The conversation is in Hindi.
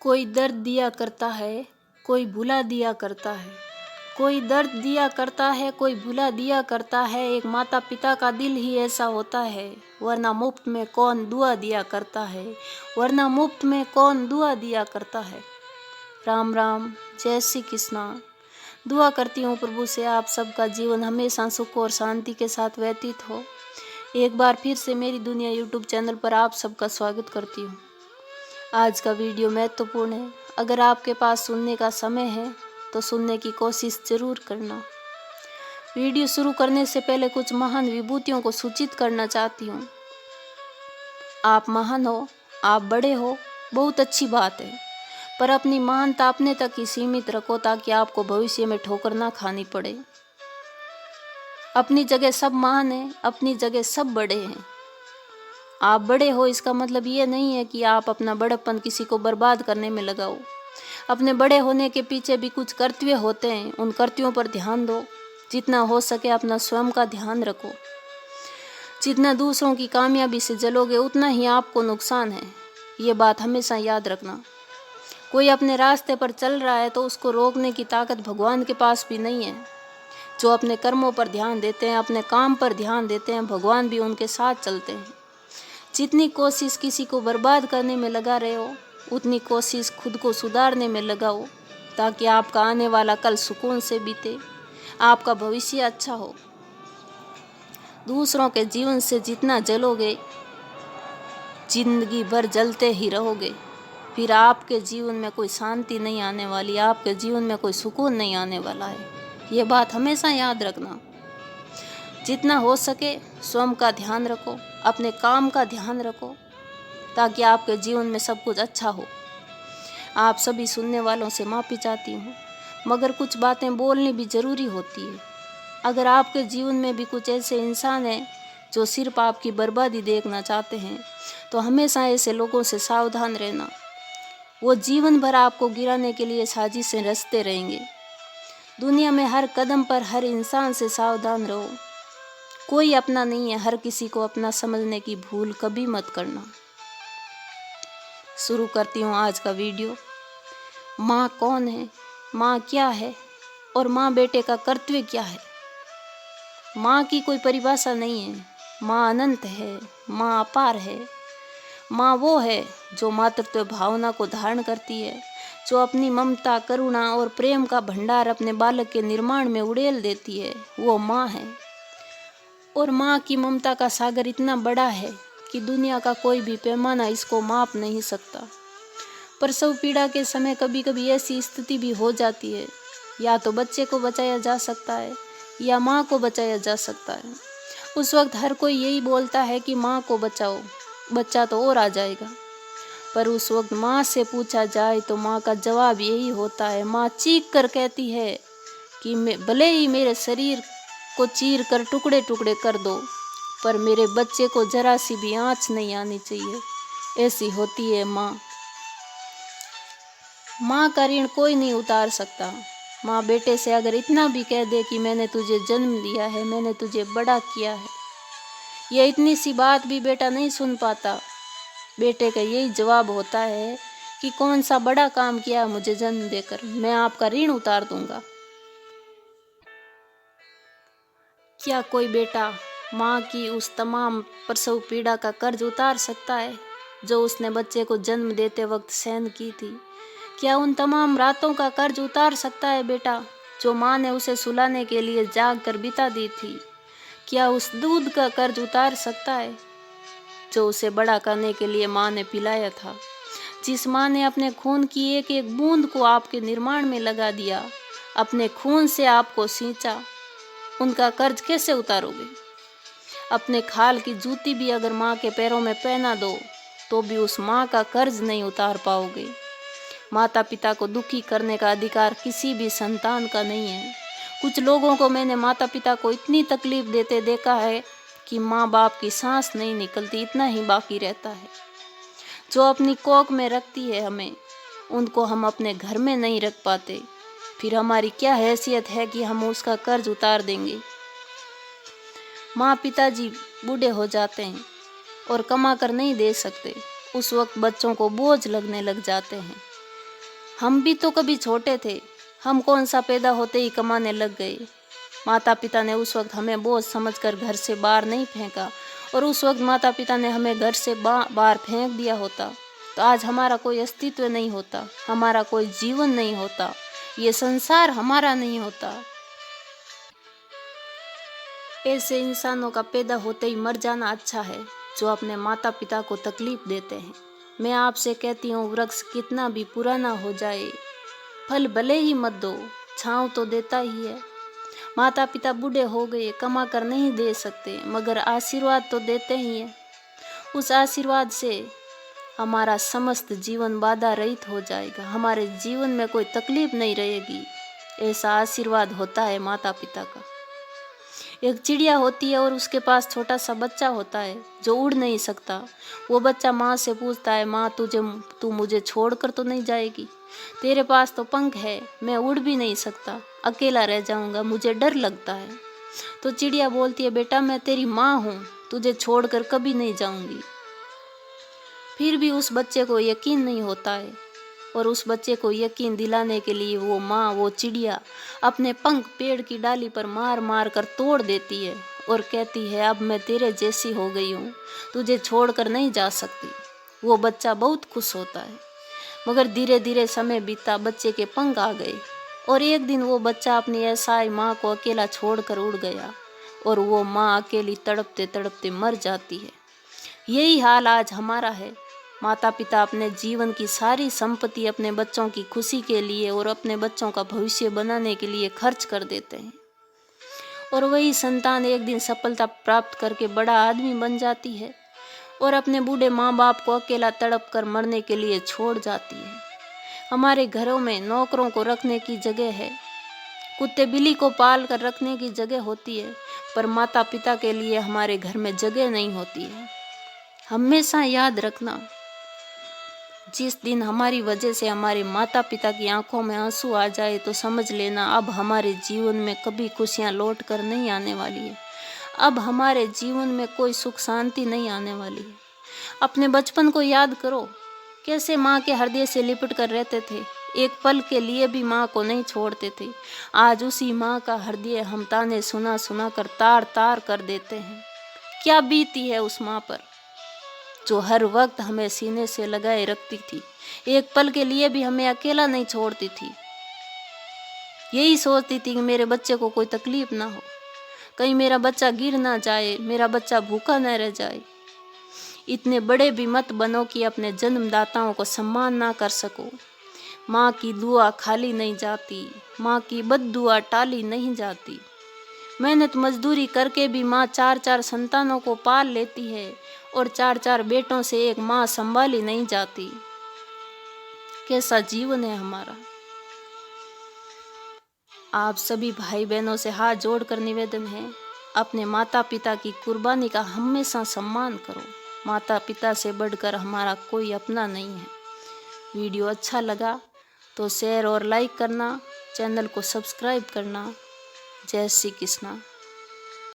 कोई दर्द दिया करता है, कोई भुला दिया करता है। कोई दर्द दिया करता है, कोई भुला दिया करता है। एक माता पिता का दिल ही ऐसा होता है, वरना मुफ्त में कौन दुआ दिया करता है, वरना मुफ्त में कौन दुआ दिया करता है। राम राम, जय श्री कृष्णा। दुआ करती हूँ प्रभु से आप सबका जीवन हमेशा सुख और शांति के साथ व्यतीत हो। एक बार फिर से मेरी दुनिया यूट्यूब चैनल पर आप सबका स्वागत करती हूँ। आज का वीडियो महत्वपूर्ण है। अगर आपके पास सुनने का समय है तो सुनने की कोशिश जरूर करना। वीडियो शुरू करने से पहले कुछ महान विभूतियों को सूचित करना चाहती हूँ। आप महान हो, आप बड़े हो, बहुत अच्छी बात है, पर अपनी महानता अपने तक ही सीमित रखो ताकि आपको भविष्य में ठोकर ना खानी पड़े। अपनी जगह सब महान है, अपनी जगह सब बड़े हैं। आप बड़े हो इसका मतलब ये नहीं है कि आप अपना बड़प्पन किसी को बर्बाद करने में लगाओ। अपने बड़े होने के पीछे भी कुछ कर्तव्य होते हैं, उन कर्तव्यों पर ध्यान दो। जितना हो सके अपना स्वयं का ध्यान रखो। जितना दूसरों की कामयाबी से जलोगे उतना ही आपको नुकसान है, ये बात हमेशा याद रखना। कोई अपने रास्ते पर चल रहा है तो उसको रोकने की ताकत भगवान के पास भी नहीं है। जो अपने कर्मों पर ध्यान देते हैं, अपने काम पर ध्यान देते हैं, भगवान भी उनके साथ चलते हैं। जितनी कोशिश किसी को बर्बाद करने में लगा रहे हो, उतनी कोशिश खुद को सुधारने में लगाओ ताकि आपका आने वाला कल सुकून से बीते, आपका भविष्य अच्छा हो। दूसरों के जीवन से जितना जलोगे, जिंदगी भर जलते ही रहोगे। फिर आपके जीवन में कोई शांति नहीं आने वाली, आपके जीवन में कोई सुकून नहीं आने वाला है। ये बात हमेशा याद रखना। जितना हो सके स्वयं का ध्यान रखो, अपने काम का ध्यान रखो ताकि आपके जीवन में सब कुछ अच्छा हो। आप सभी सुनने वालों से माफ़ी चाहती हूँ, मगर कुछ बातें बोलनी भी ज़रूरी होती है। अगर आपके जीवन में भी कुछ ऐसे इंसान हैं जो सिर्फ आपकी बर्बादी देखना चाहते हैं, तो हमेशा ऐसे लोगों से सावधान रहना। वो जीवन भर आपको गिराने के लिए साजिशें रचते रहेंगे। दुनिया में हर कदम पर हर इंसान से सावधान रहो। कोई अपना नहीं है, हर किसी को अपना समझने की भूल कभी मत करना। शुरू करती हूँ आज का वीडियो। माँ कौन है, माँ क्या है और माँ बेटे का कर्तव्य क्या है। माँ की कोई परिभाषा नहीं है। माँ अनंत है, माँ अपार है। माँ वो है जो मातृत्व भावना को धारण करती है, जो अपनी ममता, करुणा और प्रेम का भंडार अपने बालक के निर्माण में उड़ेल देती है, वो माँ है। और माँ की ममता का सागर इतना बड़ा है कि दुनिया का कोई भी पैमाना इसको माप नहीं सकता। प्रसव पीड़ा के समय कभी कभी ऐसी स्थिति भी हो जाती है, या तो बच्चे को बचाया जा सकता है या माँ को बचाया जा सकता है। उस वक्त हर कोई यही बोलता है कि माँ को बचाओ, बच्चा तो और आ जाएगा। पर उस वक्त माँ से पूछा जाए तो माँ का जवाब यही होता है। माँ चीख कर कहती है कि भले ही मेरे शरीर को चीर कर टुकड़े टुकड़े कर दो, पर मेरे बच्चे को जरा सी भी आँच नहीं आनी चाहिए। ऐसी होती है माँ। माँ का ऋण कोई नहीं उतार सकता। माँ बेटे से अगर इतना भी कह दे कि मैंने तुझे जन्म दिया है, मैंने तुझे बड़ा किया है, यह इतनी सी बात भी बेटा नहीं सुन पाता। बेटे का यही जवाब होता है कि कौन सा बड़ा काम किया मुझे जन्म देकर, मैं आपका ऋण उतार दूंगा। क्या कोई बेटा माँ की उस तमाम प्रसव पीड़ा का कर्ज उतार सकता है जो उसने बच्चे को जन्म देते वक्त सहन की थी? क्या उन तमाम रातों का कर्ज उतार सकता है बेटा जो माँ ने उसे सुलाने के लिए जाग कर बिता दी थी? क्या उस दूध का कर्ज उतार सकता है जो उसे बड़ा करने के लिए माँ ने पिलाया था? जिस माँ ने अपने खून की एक एक बूंद को आपके निर्माण में लगा दिया, अपने खून से आपको सींचा, उनका कर्ज कैसे उतारोगे? अपने खाल की जूती भी अगर माँ के पैरों में पहना दो तो भी उस माँ का कर्ज नहीं उतार पाओगे। माता पिता को दुखी करने का अधिकार किसी भी संतान का नहीं है। कुछ लोगों को मैंने माता पिता को इतनी तकलीफ देते देखा है कि माँ बाप की सांस नहीं निकलती, इतना ही बाकी रहता है। जो अपनी कोख में रखती है हमें, उनको हम अपने घर में नहीं रख पाते, फिर हमारी क्या हैसियत है कि हम उसका कर्ज उतार देंगे। माँ पिताजी बूढ़े हो जाते हैं और कमा कर नहीं दे सकते, उस वक्त बच्चों को बोझ लगने लग जाते हैं। हम भी तो कभी छोटे थे, हम कौन सा पैदा होते ही कमाने लग गए। माता पिता ने उस वक्त हमें बोझ समझकर घर से बाहर नहीं फेंका, और उस वक्त माता पिता ने हमें घर से बाहर फेंक दिया होता तो आज हमारा कोई अस्तित्व नहीं होता, हमारा कोई जीवन नहीं होता, ये संसार हमारा नहीं होता। ऐसे इंसानों का पैदा होते ही मर जाना अच्छा है, जो अपने माता पिता को तकलीफ देते हैं। मैं आपसे कहती हूँ, वृक्ष कितना भी पुराना हो जाए, फल भले ही मत दो, छांव तो देता ही है। माता पिता बूढ़े हो गए, कमा कर नहीं दे सकते, मगर आशीर्वाद तो देते ही हैं। उस आशीर्वाद से हमारा समस्त जीवन बाधा रहित हो जाएगा, हमारे जीवन में कोई तकलीफ नहीं रहेगी। ऐसा आशीर्वाद होता है माता पिता का। एक चिड़िया होती है और उसके पास छोटा सा बच्चा होता है जो उड़ नहीं सकता। वो बच्चा माँ से पूछता है, माँ तू मुझे छोड़कर तो नहीं जाएगी? तेरे पास तो पंख है, मैं उड़ भी नहीं सकता, अकेला रह जाऊंगा, मुझे डर लगता है। तो चिड़िया बोलती है, बेटा मैं तेरी माँ हूँ, तुझे छोड़कर कभी नहीं जाऊंगी। फिर भी उस बच्चे को यकीन नहीं होता है, और उस बच्चे को यकीन दिलाने के लिए वो माँ, वो चिड़िया अपने पंख पेड़ की डाली पर मार मार कर तोड़ देती है और कहती है, अब मैं तेरे जैसी हो गई हूँ, तुझे छोड़कर नहीं जा सकती। वो बच्चा बहुत खुश होता है, मगर धीरे धीरे समय बीता, बच्चे के पंख आ गए और एक दिन वो बच्चा अपनी ऐसाई माँ को अकेला छोड़कर उड़ गया और वो माँ अकेली तड़पते तड़पते मर जाती है। यही हाल आज हमारा है। माता पिता अपने जीवन की सारी संपत्ति अपने बच्चों की खुशी के लिए और अपने बच्चों का भविष्य बनाने के लिए खर्च कर देते हैं, और वही संतान एक दिन सफलता प्राप्त करके बड़ा आदमी बन जाती है और अपने बूढ़े माँ बाप को अकेला तड़प कर मरने के लिए छोड़ जाती है। हमारे घरों में नौकरों को रखने की जगह है, कुत्ते बिल्ली को पाल कर रखने की जगह होती है, पर माता पिता के लिए हमारे घर में जगह नहीं होती है। हमेशा याद रखना, जिस दिन हमारी वजह से हमारे माता पिता की आंखों में आंसू आ जाए तो समझ लेना अब हमारे जीवन में कभी खुशियां लौट कर नहीं आने वाली है, अब हमारे जीवन में कोई सुख शांति नहीं आने वाली है। अपने बचपन को याद करो, कैसे माँ के हृदय से लिपट कर रहते थे, एक पल के लिए भी माँ को नहीं छोड़ते थे। आज उसी माँ का हृदय हम ताने सुना सुना कर तार तार कर देते हैं। क्या बीती है उस माँ पर जो हर वक्त हमें सीने से लगाए रखती थी, एक पल के लिए भी हमें अकेला नहीं छोड़ती थी। यही सोचती थी कि मेरे बच्चे को कोई तकलीफ ना हो, कहीं मेरा बच्चा गिर ना जाए, मेरा बच्चा भूखा न रह जाए। इतने बड़े भी मत बनो कि अपने जन्मदाताओं को सम्मान ना कर सको। माँ की दुआ खाली नहीं जाती, माँ की बद्दुआ टाली नहीं जाती। मेहनत मजदूरी करके भी माँ 4-4 संतानों को पाल लेती है और 4-4 बेटों से एक माँ संभाली नहीं जाती। कैसा जीवन है हमारा। आप सभी भाई बहनों से हाथ जोड़कर निवेदन है, अपने माता पिता की कुर्बानी का हमेशा सम्मान करो। माता पिता से बढ़कर हमारा कोई अपना नहीं है। वीडियो अच्छा लगा तो शेयर और लाइक करना, चैनल को सब्सक्राइब करना। जय श्री कृष्णा।